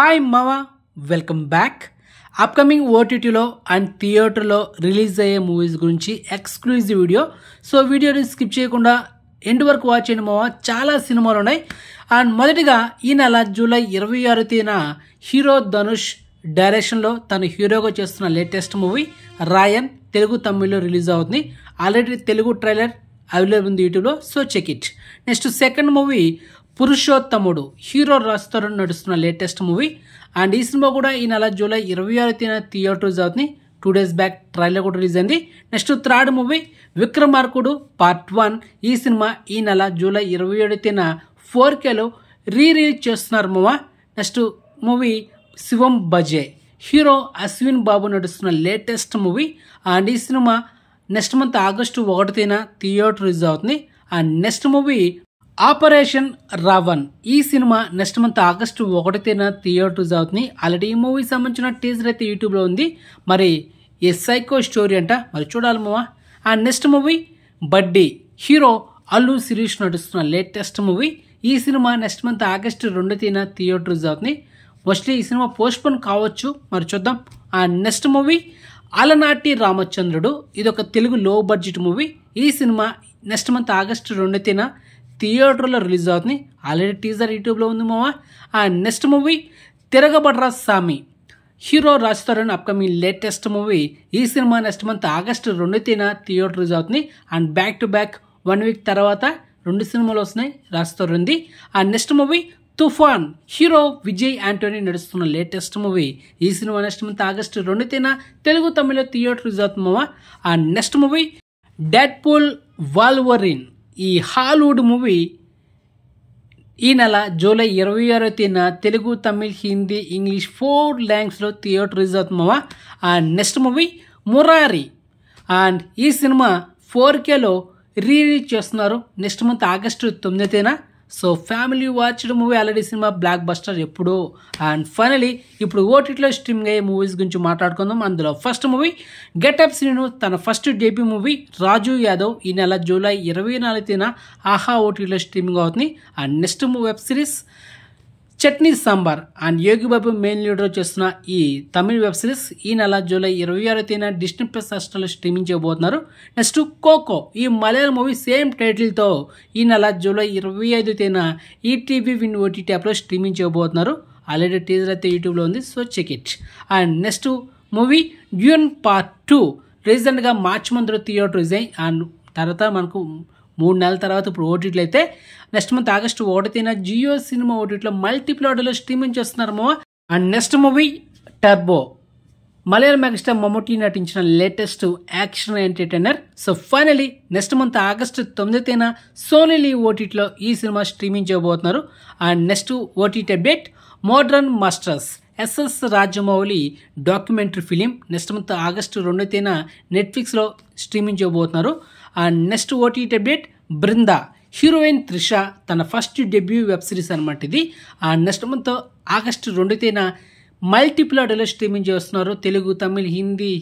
Hi మావా, welcome back. Upcoming ఓటీటీలో and థియేటర్లో రిలీజ్ అయ్యే మూవీస్ గురించి ఎక్స్క్లూజివ్ వీడియో. సో వీడియోని స్కిప్ చేయకుండా ఎండ్ వరకు వాచ్ చేయండి మావా. చాలా సినిమాలు ఉన్నాయి. అండ్ మొదటిగా ఈ నెల జూలై 26వ తేదీన హీరో ధనుష్ డైరెక్షన్లో తను హీరోగా చేస్తున్న లేటెస్ట్ మూవీ రాయన్ తెలుగు తమిళ్లో రిలీజ్ అవుతుంది. ఆల్రెడీ తెలుగు ట్రైలర్ అవైలబుల్ ఉంది యూట్యూబ్లో, so check it. Next second movie Purushothamudu, hero Raj Tarun నడుస్తున్న లేటెస్ట్ మూవీ. అండ్ ఈ సినిమా కూడా ఈ నెల జూలై 26వ తేదీన థియేటర్స్ అవుతుంది. 2 days బ్యాక్ ట్రైలర్ కూడా రిలీజ్ అయింది. నెక్స్ట్ థర్డ్ మూవీ విక్రమార్కుడు పార్ట్ 1. ఈ సినిమా ఈ నెల జూలై 27వ తేదీన 4Kలో రిలీజ్ చేస్తున్నారు మావా. Next movie Shivam Bhaje, hero Ashwin Babu నడుస్తున్న లేటెస్ట్ మూవీ. అండ్ ఈ సినిమా నెక్స్ట్ మంత్ ఆగస్టు 1వ తేదీన థియేటర్ రిలీజ్ అవుతుంది. And next movie operation Raavan. ఈ సినిమా నెక్స్ట్ మంత్ ఆగస్టు 1వ తేదీన థియేటర్ రిలీజ్ అవుతుంది. ఆల్రెడీ ఈ మూవీ సంబంధించిన టీజర్ అయితే యూట్యూబ్లో ఉంది. మరి ఏ సైకో స్టోరీ అంట, మరి చూడాలి మావా. అండ్ నెక్స్ట్ మూవీ బడ్డీ, హీరో అల్లు శిరీష్ నడుస్తున్న లేటెస్ట్ మూవీ. ఈ సినిమా నెక్స్ట్ మంత్ ఆగస్టు 2వ తేదీన థియేటర్ రిలీజ్ అవుతుంది. మోస్ట్లీ ఈ సినిమా పోస్ట్పోన్ కావచ్చు, మరి చూద్దాం. అండ్ నెక్స్ట్ మూవీ అలనాటి రామచంద్రుడు, ఇది ఒక తెలుగు లో బడ్జెట్ మూవీ. ఈ సినిమా నెక్స్ట్ మంత్ ఆగస్టు 2వ తేదీన థియేటర్లో రిలీజ్ అవుతుంది. ఆల్రెడీ టీజర్ యూట్యూబ్లో ఉంది మావా. అండ్ నెక్స్ట్ మూవీ తిరగబడ్రా సామి, hero Raj Tarun upcoming latest movie. ఈ సినిమా నెక్స్ట్ మంత్ ఆగస్టు 2వ తేదీన థియేటర్ రిలీజ్ అవుతుంది. And back to back 1 week తర్వాత 2 సినిమాలు వస్తున్నాయి రాజ్ తరుణ్ది. అండ్ నెక్స్ట్ మూవీ తుఫాన్, హీరో విజయ్ ఆంటోనీ నడుస్తున్న లేటెస్ట్ మూవీ. ఈ సినిమా నెక్స్ట్ మంత్ ఆగస్టు 2వ తేదీన తెలుగు తమిళ్లో థియేటర్ రిలీజ్ అవుతుంది మావా. And next movie Deadpool Wolverine, ఈ హాలీవుడ్ మూవీ ఈ నెల జూలై 26వ తేదీన తెలుగు, తమిళ్, హిందీ, ఇంగ్లీష్ 4 లాంగ్వేజ్లో థియేటర్ రిలీజ్ అవుతుంది మావా. And next movie Murari, and ఈ సినిమా 4Kలో రిలీజ్ చేస్తున్నారు నెక్స్ట్ మంత్ ఆగస్టు 9వ తేదీన. So family watched movie, already cinema block buster ఎప్పుడు. అండ్ ఫైనలీ ఇప్పుడు ఓటీటీలో స్ట్రీమింగ్ అయ్యే మూవీస్ గురించి మాట్లాడుకుందాం. అందులో ఫస్ట్ మూవీ గెటప్ శ్రీను తన ఫస్ట్ డెబ్యూ మూవీ రాజు యాదవ్ ఈ నెల జూలై 24వ తేదీన ఆహా ఓటీటీలో స్ట్రీమింగ్ అవుతుంది. And next web series chutney sambar, and Yogi Babu main leader చేస్తున్న ఈ తమిళ్ వెబ్ సిరీస్ ఈ నెల జూలై 26వ తేదీన డిస్నీ ప్లస్ హాట్స్టార్లో స్ట్రీమింగ్ చేయబోతున్నారు. నెక్స్ట్ కోకో, ఈ మలయాళం మూవీ సేమ్ టైటిల్తో ఈ నెల జూలై 25వ తేదీన ఈటీవీ విన్ ఓటీటీ యాప్లో స్ట్రీమింగ్ చేయబోతున్నారు. ఆల్రెడీ టీజర్ అయితే యూట్యూబ్లో ఉంది, so check it. And next movie Dune part 2 రీసెంట్గా మార్చ్ మంత్లో థియేటర్ రిలీజ్ అయ్యి, అండ్ తర్వాత మనకు 3 నెలల తర్వాత ఇప్పుడు ఓటీటీలో అయితే నెక్స్ట్ మంత్ ఆగస్టు 1వ తేదీన జియో సినిమా ఓటీటీలో మల్టీప్లాడర్లో స్ట్రీమింగ్ చేస్తున్నారు మావా. And next movie turbo, Malayalam megastar Mammootty నటించిన latest action entertainer. So finally next month August 9వ తేదీన సోనీ లీవ్ ఓటీటీలో ఈ సినిమా స్ట్రీమింగ్ చేయబోతున్నారు. And next OTT update modern masters, SS Rajamouli documentary film next month August 2వ తేదీన నెట్ఫ్లిక్స్లో స్ట్రీమింగ్ చేయబోతున్నారు. And next OTT update Brinda, heroine Trisha తన ఫస్ట్ డెబ్యూ వెబ్ సిరీస్ అనమాట ఇది. అండ్ నెక్స్ట్ మంత్ ఆగస్టు 2వ తేదీన మల్టీప్లాడర్లో స్ట్రీమింగ్ చేస్తున్నారు. తెలుగు, తమిళ్, హిందీ,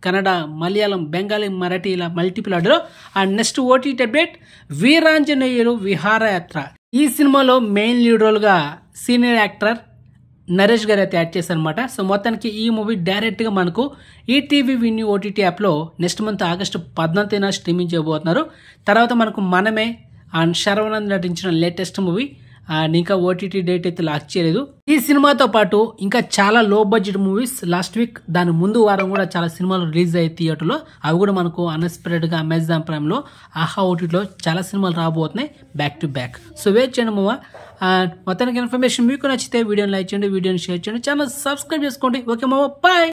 కన్నడ, మలయాళం, బెంగాలీ, మరాఠీ ఇలా మల్టీప్లాడర్లో. And next OTT update Veeranjaneyulu Viharayatra, ఈ సినిమాలో మెయిన్ లీడ్ రోల్గా సీనియర్ యాక్టర్ నరేష్ గారు అయితే యాడ్ చేశారనమాట. సో మొత్తానికి ఈ మూవీ డైరెక్ట్గా మనకు ఈటీవీ విన్ ఓటీటీ యాప్లో నెక్స్ట్ మంత్ ఆగస్టు 14వ తేదీన స్ట్రీమింగ్ చేయబోతున్నారు. తర్వాత మనకు మనమే అండ్ శరవణంద్ నటించిన లేటెస్ట్ మూవీ అండ్ ఇంకా ఓటీటీ డేట్ అయితే లాక్ చేయలేదు. ఈ సినిమాతో పాటు ఇంకా చాలా లో బడ్జెట్ మూవీస్ లాస్ట్ వీక్, దాని ముందు వారం కూడా చాలా సినిమాలు రిలీజ్ అయ్యాయి థియేటర్లో. అవి కూడా మనకు అన్ఎక్స్పెక్టెడ్గా అమెజాన్ ప్రైమ్లో ఆహా ఓటీటీలో చాలా సినిమాలు రాబోతున్నాయి back to back. So wait చేయండి మూవా. అండ్ మొత్తానికి ఇన్ఫర్మేషన్ మీకు నచ్చితే వీడియోని లైక్ చేయండి, వీడియోని షేర్ చేయండి, ఛానల్ సబ్స్క్రైబ్ చేసుకోండి. ఓకే మావా, బాయ్.